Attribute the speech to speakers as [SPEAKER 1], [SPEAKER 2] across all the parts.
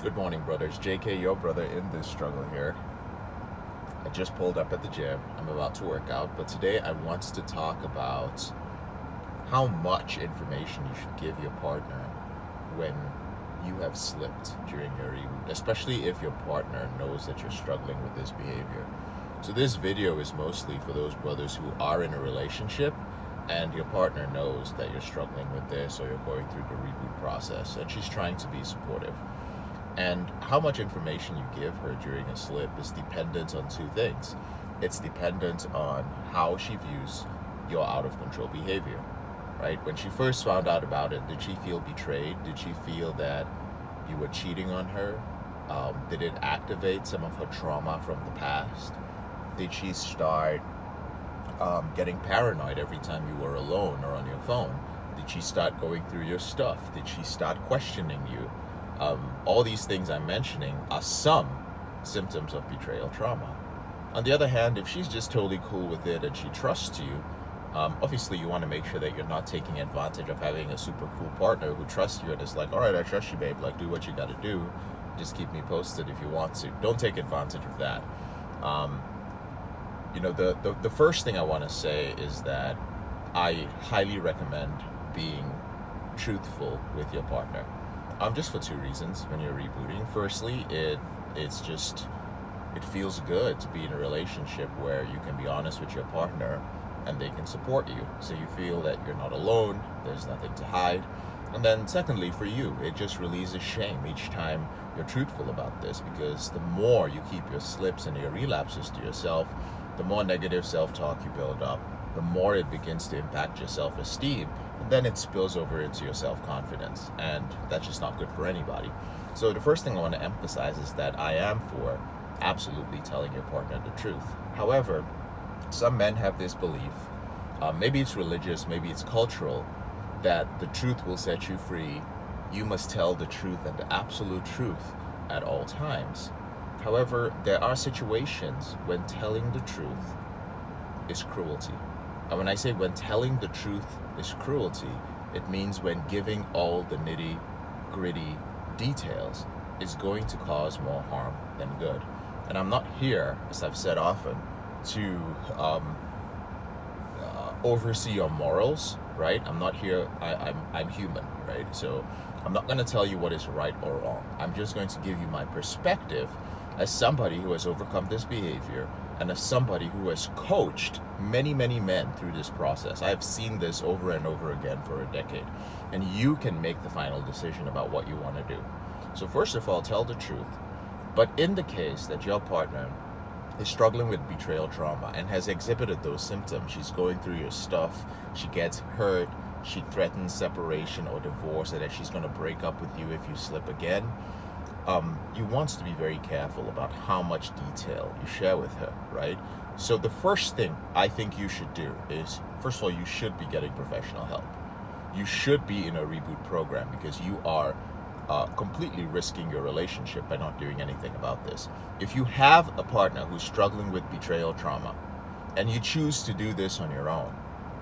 [SPEAKER 1] Good morning, brothers. JK, your brother in this struggle here. I just pulled up at the gym. I'm about to work out, but today I want to talk about how much information you should give your partner when you have slipped during your reboot, especially if your partner knows that you're struggling with this behavior. So, this video is mostly for those brothers who are in a relationship and your partner knows that you're struggling with this or you're going through the reboot process and she's trying to be supportive. And how much information you give her during a slip is dependent on two things. It's dependent on how she views your out of control behavior, right? When she first found out about it, did she feel betrayed? Did she feel that you were cheating on her? Did it activate some of her trauma from the past? Did she start getting paranoid every time you were alone or on your phone? Did she start going through your stuff? Did she start questioning you? All these things I'm mentioning are some symptoms of betrayal trauma. On the other hand, if she's just totally cool with it and she trusts you, obviously you want to make sure that you're not taking advantage of having a super cool partner who trusts you and is like, all right, I trust you, babe. Like, do what you got to do. Just keep me posted if you want to. Don't take advantage of that. Um, the first thing I want to say is that I highly recommend being truthful with your partner. Just for two reasons when you're rebooting. Firstly, it feels good to be in a relationship where you can be honest with your partner and they can support you. So you feel that you're not alone, there's nothing to hide. And then secondly, for you, it just releases shame each time you're truthful about this, because the more you keep your slips and your relapses to yourself, the more negative self-talk you build up, the more it begins to impact your self-esteem, and then it spills over into your self-confidence, and that's just not good for anybody. So the first thing I want to emphasize is that I am for absolutely telling your partner the truth. However, some men have this belief, maybe it's religious, maybe it's cultural, that the truth will set you free. You must tell the truth and the absolute truth at all times. However, there are situations when telling the truth is cruelty. And when I say when telling the truth is cruelty, it means when giving all the nitty gritty details is going to cause more harm than good. And I'm not here, as I've said often, to oversee your morals, right? I'm not here. I'm human, right? So I'm not going to tell you what is right or wrong. I'm just going to give you my perspective as somebody who has overcome this behavior and as somebody who has coached many, many men through this process. I've seen this over and over again for a decade, and you can make the final decision about what you want to do. So first of all, tell the truth. But in the case that your partner is struggling with betrayal trauma and has exhibited those symptoms, she's going through your stuff, she gets hurt, she threatens separation or divorce, and that she's going to break up with you if you slip again, you want to be very careful about how much detail you share with her, right? So the first thing I think you should do is, first of all, you should be getting professional help. You should be in a reboot program, because you are completely risking your relationship by not doing anything about this. If you have a partner who's struggling with betrayal trauma and you choose to do this on your own,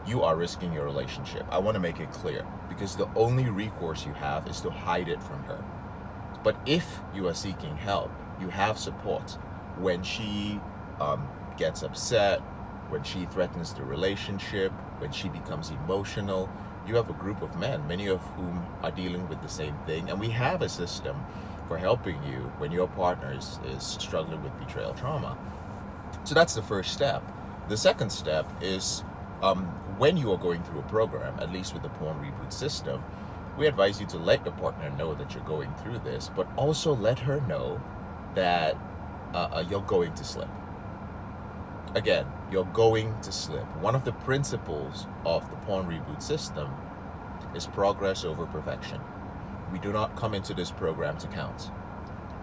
[SPEAKER 1] you are risking your relationship. I want to make it clear, because the only recourse you have is to hide it from her. But if you are seeking help, you have support when she gets upset, when she threatens the relationship, when she becomes emotional. You have a group of men, many of whom are dealing with the same thing, and we have a system for helping you when your partner is struggling with betrayal trauma. So that's the first step. The second step is when you are going through a program, at least with the Porn Reboot system, we advise you to let your partner know that you're going through this, but also let her know that you're going to slip. Again, you're going to slip. One of the principles of the Porn Reboot system is progress over perfection. We do not come into this program to count.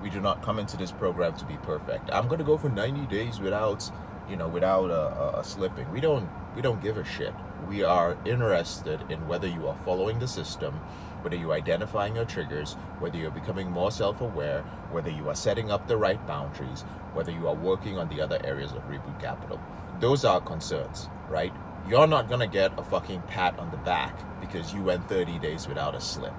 [SPEAKER 1] We do not come into this program to be perfect. I'm going to go for 90 days without slipping. We don't give a shit. We are interested in whether you are following the system, whether you're identifying your triggers, whether you're becoming more self-aware, whether you are setting up the right boundaries, whether you are working on the other areas of Reboot Capital. Those are concerns, right? You're not going to get a fucking pat on the back because you went 30 days without a slip.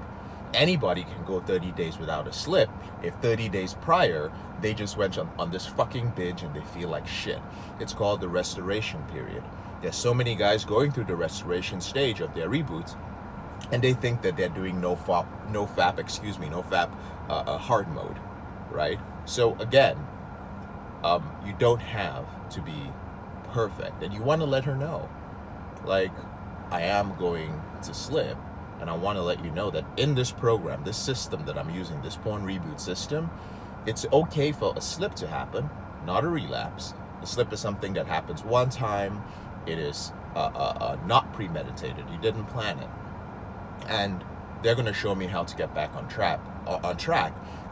[SPEAKER 1] anybody can go 30 days without a slip if 30 days prior they just went on this fucking binge and they feel like shit. It's called the restoration period. There's so many guys going through the restoration stage of their reboots, and they think that they're doing no fap hard mode, right? So again, you don't have to be perfect, and you want to let her know, like, I am going to slip, and I want to let you know that in this program, this system that I'm using, this porn reboot system, it's okay for a slip to happen, not a relapse. A slip is something that happens one time. It is not premeditated. You didn't plan it. And they're going to show me how to get back on track.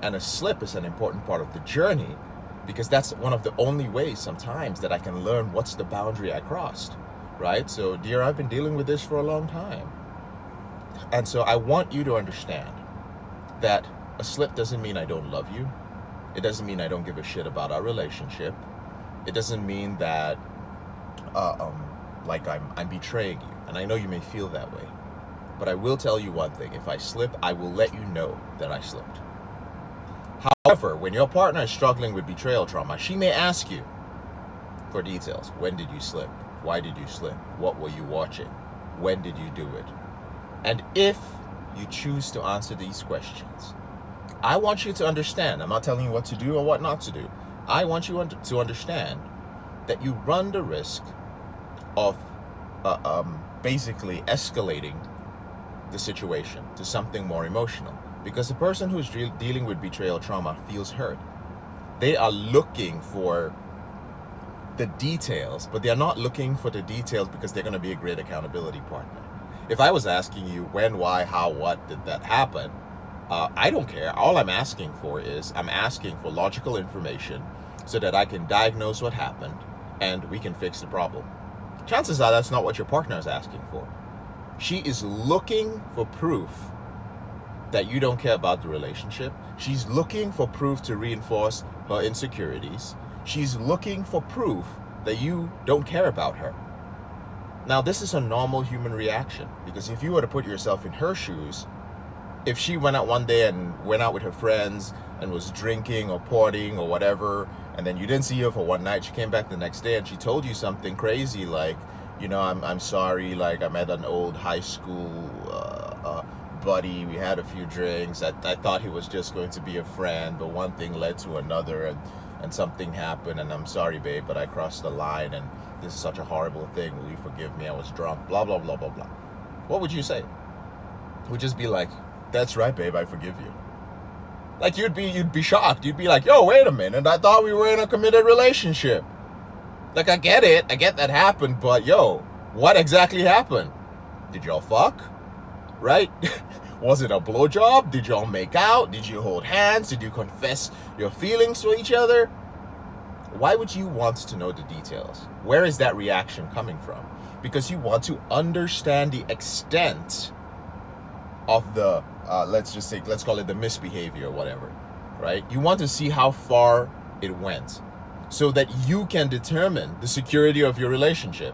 [SPEAKER 1] And a slip is an important part of the journey, because that's one of the only ways sometimes that I can learn what's the boundary I crossed, right? So, dear, I've been dealing with this for a long time. And so I want you to understand that a slip doesn't mean I don't love you. It doesn't mean I don't give a shit about our relationship. It doesn't mean that like I'm betraying you. And I know you may feel that way. But I will tell you one thing. If I slip, I will let you know that I slipped. However, when your partner is struggling with betrayal trauma, she may ask you for details. When did you slip? Why did you slip? What were you watching? When did you do it? And if you choose to answer these questions, I want you to understand. I'm not telling you what to do or what not to do. I want you to understand that you run the risk of basically escalating the situation to something more emotional. Because the person who's dealing with betrayal trauma feels hurt. They are looking for the details, but they're not looking for the details because they're going to be a great accountability partner. If I was asking you when, why, how, what did that happen, I don't care. All I'm asking for is I'm asking for logical information so that I can diagnose what happened and we can fix the problem. Chances are that's not what your partner is asking for. She is looking for proof that you don't care about the relationship. She's looking for proof to reinforce her insecurities. She's looking for proof that you don't care about her. Now, this is a normal human reaction, because if you were to put yourself in her shoes, if she went out one day and went out with her friends and was drinking or partying or whatever, and then you didn't see her for one night, she came back the next day and she told you something crazy like, you know, I'm sorry, like I met an old high school buddy, we had a few drinks, I thought he was just going to be a friend, but one thing led to another, and something happened, and I'm sorry, babe, but I crossed the line, and this is such a horrible thing, will you forgive me, I was drunk, blah, blah, blah, blah, blah. What would you say? Would just be like, that's right, babe, I forgive you. Like, you'd be shocked. You'd be like, yo, wait a minute, I thought we were in a committed relationship. Like, I get that happened, but yo, what exactly happened? Did y'all fuck? Right? Was it a blowjob? Did y'all make out? Did you hold hands? Did you confess your feelings to each other? Why would you want to know the details? Where is that reaction coming from? Because you want to understand the extent of the, let's call it the misbehavior or whatever, right? You want to see how far it went so that you can determine the security of your relationship.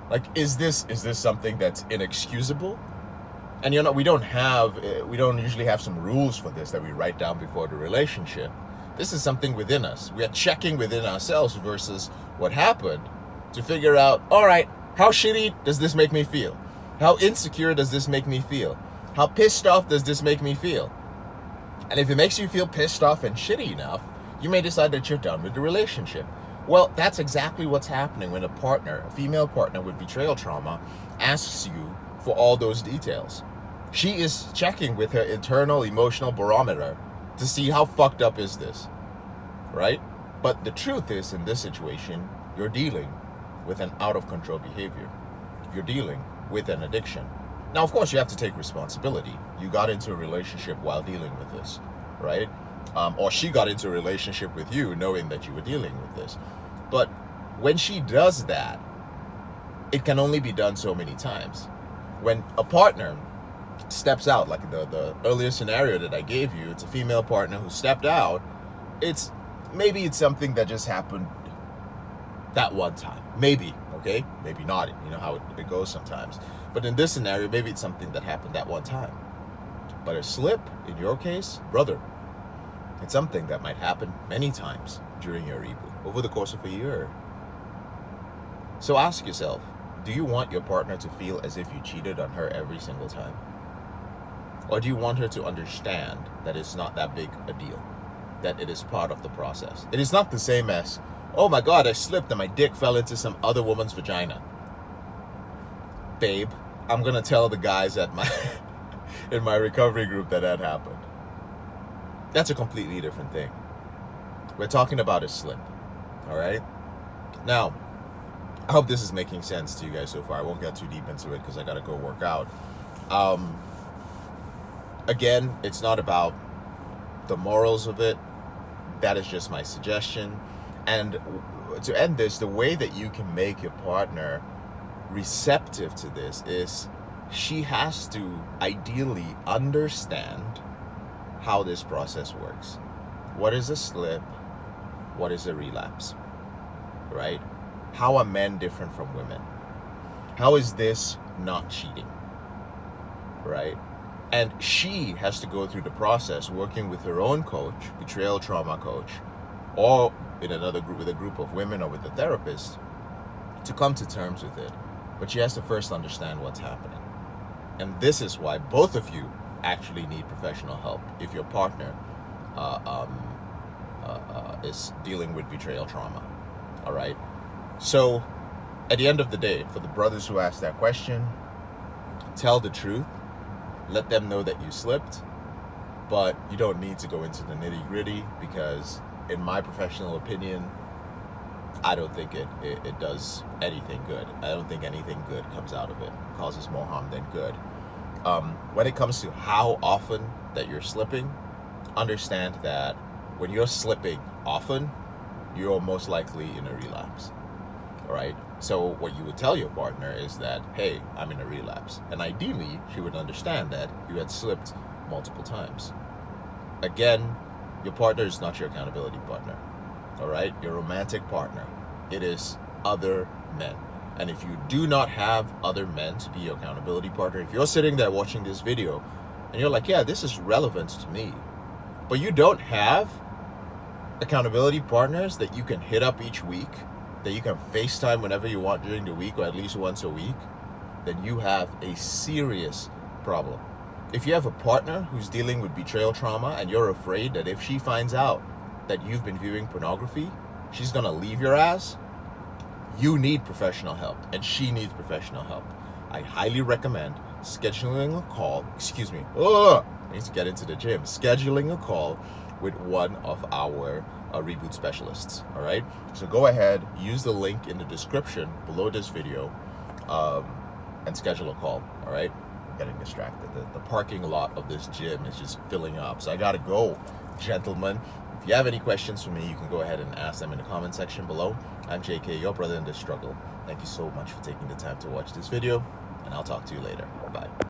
[SPEAKER 1] Like, is this something that's inexcusable? And we don't usually have some rules for this that we write down before the relationship. This is something within us. We are checking within ourselves versus what happened to figure out, all right, how shitty does this make me feel? How insecure does this make me feel? How pissed off does this make me feel? And if it makes you feel pissed off and shitty enough, you may decide that you're done with the relationship. Well, that's exactly what's happening when a female partner with betrayal trauma, asks you for all those details. She is checking with her internal emotional barometer to see how fucked up is this, right? But the truth is, in this situation, you're dealing with an out-of-control behavior. You're dealing with an addiction. Now, of course, you have to take responsibility. You got into a relationship while dealing with this, right? Or she got into a relationship with you knowing that you were dealing with this. But when she does that, it can only be done so many times. When a partner steps out, like the earlier scenario that I gave you, it's a female partner who stepped out, maybe it's something that just happened that one time. Maybe, okay? Maybe not. You know how it goes sometimes. But in this scenario, maybe it's something that happened that one time. But a slip, in your case, brother, it's something that might happen many times during your reboot, over the course of a year. So ask yourself, do you want your partner to feel as if you cheated on her every single time? Or do you want her to understand that it's not that big a deal, that it is part of the process? It is not the same as, oh my God, I slipped and my dick fell into some other woman's vagina. Babe, I'm gonna tell the guys at my in my recovery group that happened. That's a completely different thing. We're talking about a slip, all right? Now, I hope this is making sense to you guys so far. I won't get too deep into it because I gotta go work out. Again, it's not about the morals of it. That is just my suggestion. And to end this, the way that you can make your partner receptive to this is she has to ideally understand how this process works. What is a slip? What is a relapse? Right? How are men different from women? How is this not cheating? Right? And she has to go through the process working with her own coach, betrayal trauma coach, or in another group with a group of women or with a therapist to come to terms with it. But she has to first understand what's happening. And this is why both of you actually need professional help if your partner is dealing with betrayal trauma. All right? So at the end of the day, for the brothers who asked that question, tell the truth. Let them know that you slipped, but you don't need to go into the nitty-gritty because in my professional opinion, I don't think it does anything good. I don't think anything good comes out of it. It causes more harm than good. When it comes to how often that you're slipping, understand that when you're slipping often, you're most likely in a relapse. All right? So what you would tell your partner is that, hey, I'm in a relapse. And ideally, she would understand that you had slipped multiple times. Again, your partner is not your accountability partner. All right? Your romantic partner. It is other men. And if you do not have other men to be your accountability partner, if you're sitting there watching this video and you're like, yeah, this is relevant to me, but you don't have accountability partners that you can hit up each week, that you can FaceTime whenever you want during the week or at least once a week, then you have a serious problem. If you have a partner who's dealing with betrayal trauma and you're afraid that if she finds out that you've been viewing pornography, she's gonna leave your ass, you need professional help and she needs professional help. I highly recommend scheduling a call, I need to get into the gym, scheduling a call with one of our Reboot specialists. All right, so go ahead, use the link in the description below this video and schedule a call. All right, I'm getting distracted. The parking lot of this gym is just filling up, so I gotta go, gentlemen. If you have any questions for me, you can go ahead and ask them in the comment section below. I'm JK, your brother in this struggle. Thank you so much for taking the time to watch this video, and I'll talk to you later. Bye.